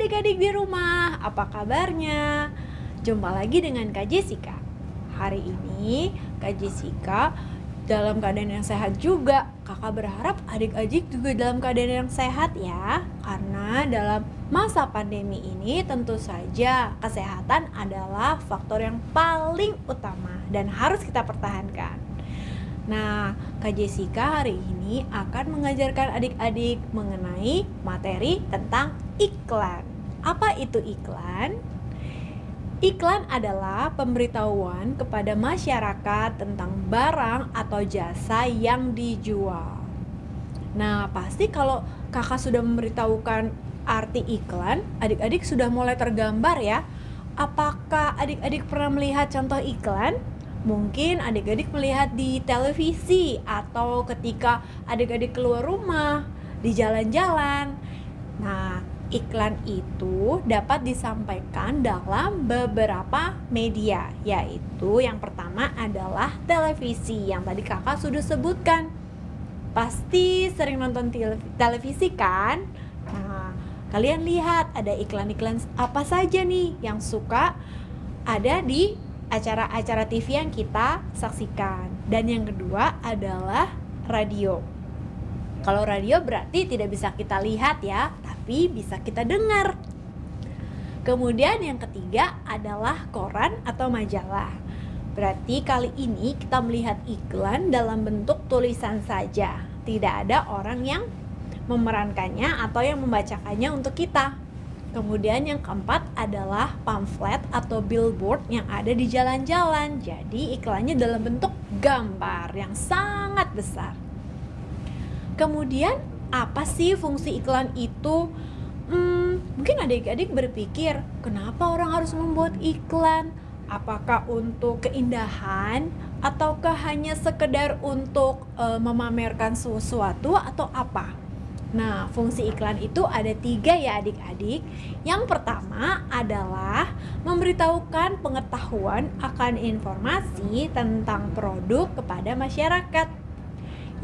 adik-adik di rumah, apa kabarnya? Jumpa lagi dengan Kak Jessica. Hari ini Kak Jessica dalam keadaan yang sehat juga. Kakak berharap adik-adik juga dalam keadaan yang sehat ya. Karena dalam masa pandemi ini tentu saja kesehatan adalah faktor yang paling utama dan harus kita pertahankan. Nah, Kak Jessica hari ini akan mengajarkan adik-adik mengenai materi tentang iklan. Apa itu iklan? Iklan adalah pemberitahuan kepada masyarakat tentang barang atau jasa yang dijual. Nah, pasti kalau kakak sudah memberitahukan arti iklan, adik-adik sudah mulai tergambar ya. Apakah adik-adik pernah melihat contoh iklan? Mungkin adik-adik melihat di televisi atau ketika adik-adik keluar rumah, di jalan-jalan. Nah, iklan itu dapat disampaikan dalam beberapa media, yaitu yang pertama adalah televisi yang tadi kakak sudah sebutkan. Pasti sering nonton televisi kan? Nah, kalian lihat ada iklan-iklan apa saja nih yang suka ada di acara-acara TV yang kita saksikan. Dan yang kedua adalah radio. Kalau radio berarti tidak bisa kita lihat ya, tapi bisa kita dengar. Kemudian yang ketiga adalah koran atau majalah. Berarti kali ini kita melihat iklan dalam bentuk tulisan saja. Tidak ada orang yang memerankannya atau yang membacakannya untuk kita. Kemudian yang keempat adalah pamflet atau billboard yang ada di jalan-jalan. Jadi iklannya dalam bentuk gambar yang sangat besar. Kemudian apa sih fungsi iklan itu? Mungkin adik-adik berpikir, kenapa orang harus membuat iklan? Apakah untuk keindahan ataukah hanya sekedar untuk memamerkan sesuatu atau apa? Nah, fungsi iklan itu ada 3 ya adik-adik. Yang pertama adalah memberitahukan pengetahuan akan informasi tentang produk kepada masyarakat.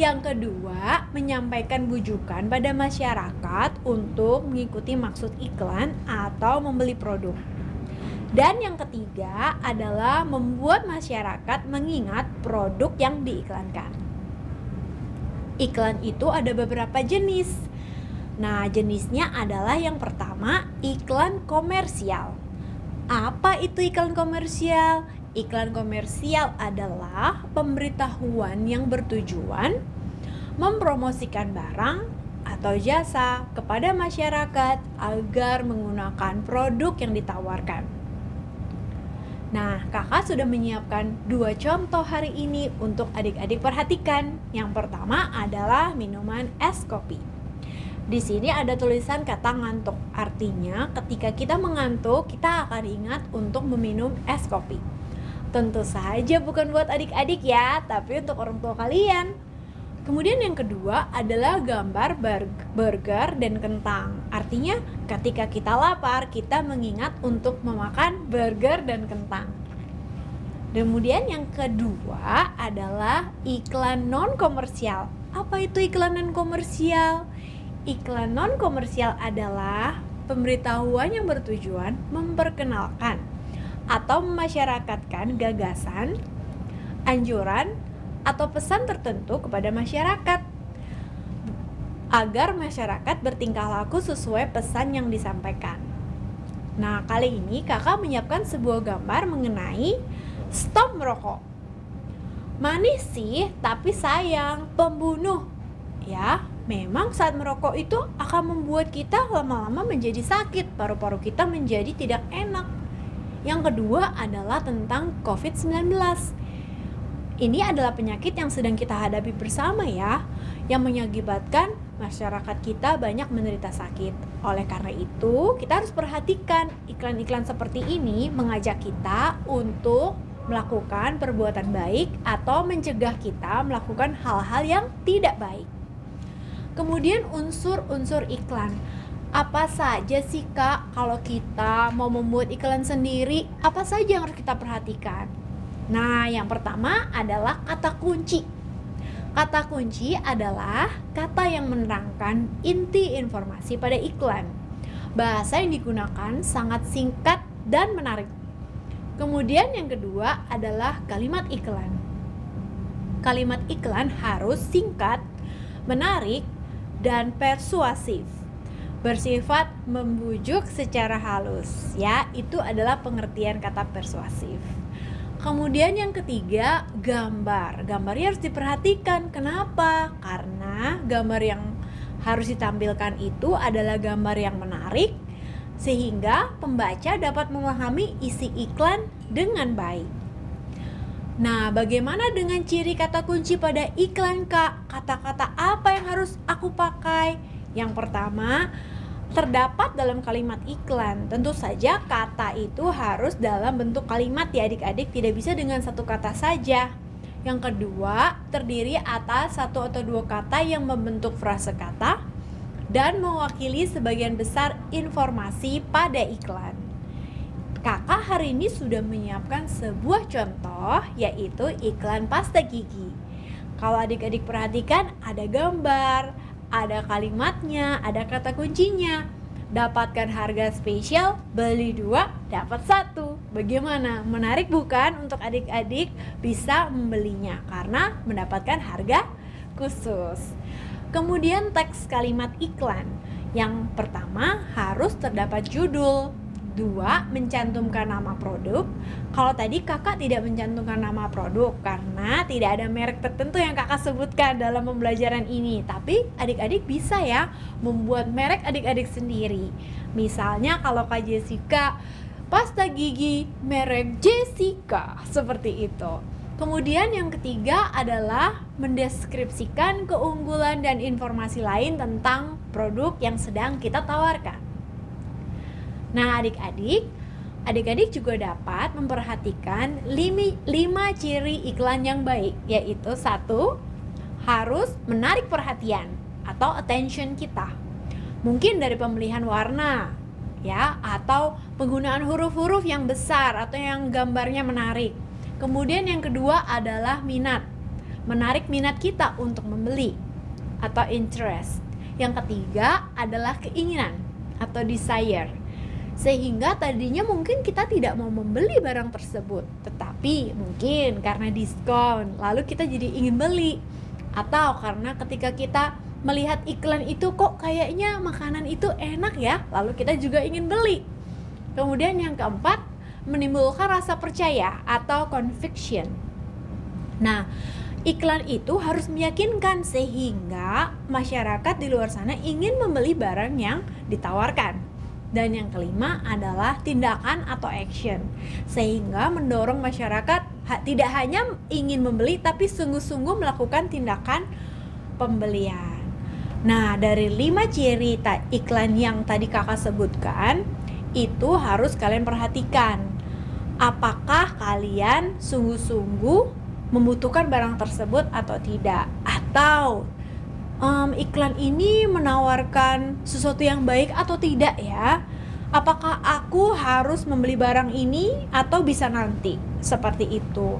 Yang kedua, menyampaikan bujukan pada masyarakat untuk mengikuti maksud iklan atau membeli produk. Dan yang ketiga adalah membuat masyarakat mengingat produk yang diiklankan. Iklan itu ada beberapa jenis. Nah, jenisnya adalah yang pertama, iklan komersial. Apa itu iklan komersial? Iklan komersial adalah pemberitahuan yang bertujuan mempromosikan barang atau jasa kepada masyarakat agar menggunakan produk yang ditawarkan. Nah, kakak sudah menyiapkan 2 contoh hari ini untuk adik-adik perhatikan. Yang pertama adalah minuman es kopi. Di sini ada tulisan kata ngantuk. Artinya, ketika kita mengantuk, kita akan ingat untuk meminum es kopi. Tentu saja bukan buat adik-adik ya, tapi untuk orang tua kalian. Kemudian yang kedua adalah gambar burger dan kentang. Artinya ketika kita lapar, kita mengingat untuk memakan burger dan kentang. Kemudian yang kedua adalah iklan non-komersial. Apa itu iklan non-komersial? Iklan non-komersial adalah pemberitahuan yang bertujuan memperkenalkan atau memasyarakatkan gagasan, anjuran, atau pesan tertentu kepada masyarakat agar masyarakat bertingkah laku sesuai pesan yang disampaikan. Nah, kali ini kakak menyiapkan sebuah gambar mengenai stop merokok. Manis sih, tapi sayang, pembunuh. Ya, memang saat merokok itu akan membuat kita lama-lama menjadi sakit, paru-paru kita menjadi tidak enak. Yang kedua adalah tentang COVID-19. Ini adalah penyakit yang sedang kita hadapi bersama ya, yang mengakibatkan masyarakat kita banyak menderita sakit. Oleh karena itu, kita harus perhatikan iklan-iklan seperti ini mengajak kita untuk melakukan perbuatan baik atau mencegah kita melakukan hal-hal yang tidak baik. Kemudian unsur-unsur iklan. Apa saja sih Kak kalau kita mau membuat iklan sendiri? Apa saja yang harus kita perhatikan? Nah, yang pertama adalah kata kunci. Kata kunci adalah kata yang menerangkan inti informasi pada iklan. Bahasa yang digunakan sangat singkat dan menarik. Kemudian yang kedua adalah kalimat iklan. Kalimat iklan harus singkat, menarik, dan persuasif. Bersifat membujuk secara halus, ya, itu adalah pengertian kata persuasif. Kemudian yang ketiga, gambar. Gambarnya harus diperhatikan. Kenapa? Karena gambar yang harus ditampilkan itu adalah gambar yang menarik, sehingga pembaca dapat memahami isi iklan dengan baik. Nah, bagaimana dengan ciri kata kunci pada iklan, Kak? Kata-kata apa yang harus aku pakai? Yang pertama, terdapat dalam kalimat iklan. Tentu saja kata itu harus dalam bentuk kalimat ya adik-adik, tidak bisa dengan satu kata saja. Yang kedua, terdiri atas satu atau dua kata yang membentuk frase kata dan mewakili sebagian besar informasi pada iklan. Kakak hari ini sudah menyiapkan sebuah contoh, yaitu iklan pasta gigi. Kalau adik-adik perhatikan, ada gambar, ada kalimatnya, ada kata kuncinya. Dapatkan harga spesial, beli 2 dapat 1. Bagaimana? Menarik bukan untuk adik-adik bisa membelinya karena mendapatkan harga khusus. Kemudian teks kalimat iklan. Yang pertama harus terdapat judul. 2. Mencantumkan nama produk. Kalau tadi kakak tidak mencantumkan nama produk karena tidak ada merek tertentu yang kakak sebutkan dalam pembelajaran ini. Tapi adik-adik bisa ya membuat merek adik-adik sendiri. Misalnya kalau Kak Jessica, pasta gigi merek Jessica, seperti itu. Kemudian yang ketiga adalah mendeskripsikan keunggulan dan informasi lain tentang produk yang sedang kita tawarkan. Nah, adik-adik juga dapat memperhatikan 5 ciri iklan yang baik, yaitu 1. Harus menarik perhatian atau attention kita. Mungkin dari pemilihan warna, ya, atau penggunaan huruf-huruf yang besar atau yang gambarnya menarik. Kemudian yang kedua adalah minat. Menarik minat kita untuk membeli atau interest. Yang ketiga adalah keinginan atau desire. Sehingga tadinya mungkin kita tidak mau membeli barang tersebut, tetapi mungkin karena diskon lalu kita jadi ingin beli. Atau karena ketika kita melihat iklan itu kok kayaknya makanan itu enak ya, lalu kita juga ingin beli. Kemudian yang keempat, menimbulkan rasa percaya atau conviction. Nah, iklan itu harus meyakinkan sehingga masyarakat di luar sana ingin membeli barang yang ditawarkan. Dan yang kelima adalah tindakan atau action, sehingga mendorong masyarakat tidak hanya ingin membeli tapi sungguh-sungguh melakukan tindakan pembelian. Nah, dari 5 ciri iklan yang tadi kakak sebutkan, itu harus kalian perhatikan. Apakah kalian sungguh-sungguh membutuhkan barang tersebut atau tidak? Atau iklan ini menawarkan sesuatu yang baik atau tidak ya? Apakah aku harus membeli barang ini atau bisa nanti? Seperti itu.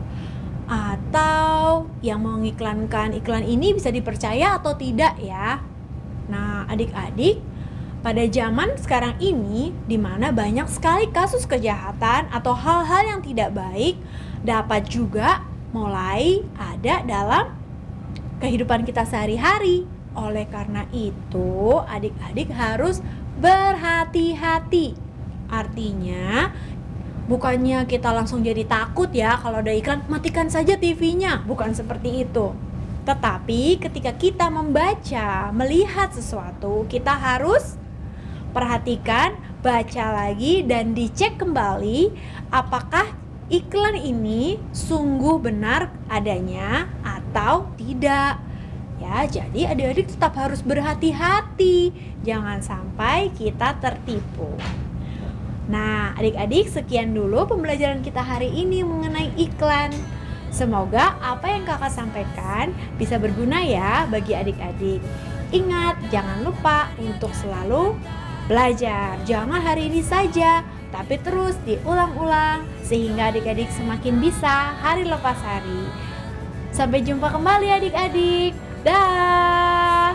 Atau yang mengiklankan iklan ini bisa dipercaya atau tidak ya? Nah, adik-adik, pada zaman sekarang ini di mana banyak sekali kasus kejahatan atau hal-hal yang tidak baik dapat juga mulai ada dalam kehidupan kita sehari-hari. Oleh karena itu, adik-adik harus berhati-hati. Artinya, bukannya kita langsung jadi takut ya kalau ada iklan, matikan saja TV-nya. Bukan seperti itu. Tetapi ketika kita membaca, melihat sesuatu, kita harus perhatikan, baca lagi dan dicek kembali apakah iklan ini sungguh benar adanya atau tidak. Ya, jadi adik-adik tetap harus berhati-hati, jangan sampai kita tertipu. Nah, adik-adik, sekian dulu pembelajaran kita hari ini mengenai iklan. Semoga apa yang kakak sampaikan bisa berguna ya bagi adik-adik. Ingat, jangan lupa untuk selalu belajar. Jangan hari ini saja, tapi terus diulang-ulang sehingga adik-adik semakin bisa hari lepas hari. Sampai jumpa kembali adik-adik. Dah.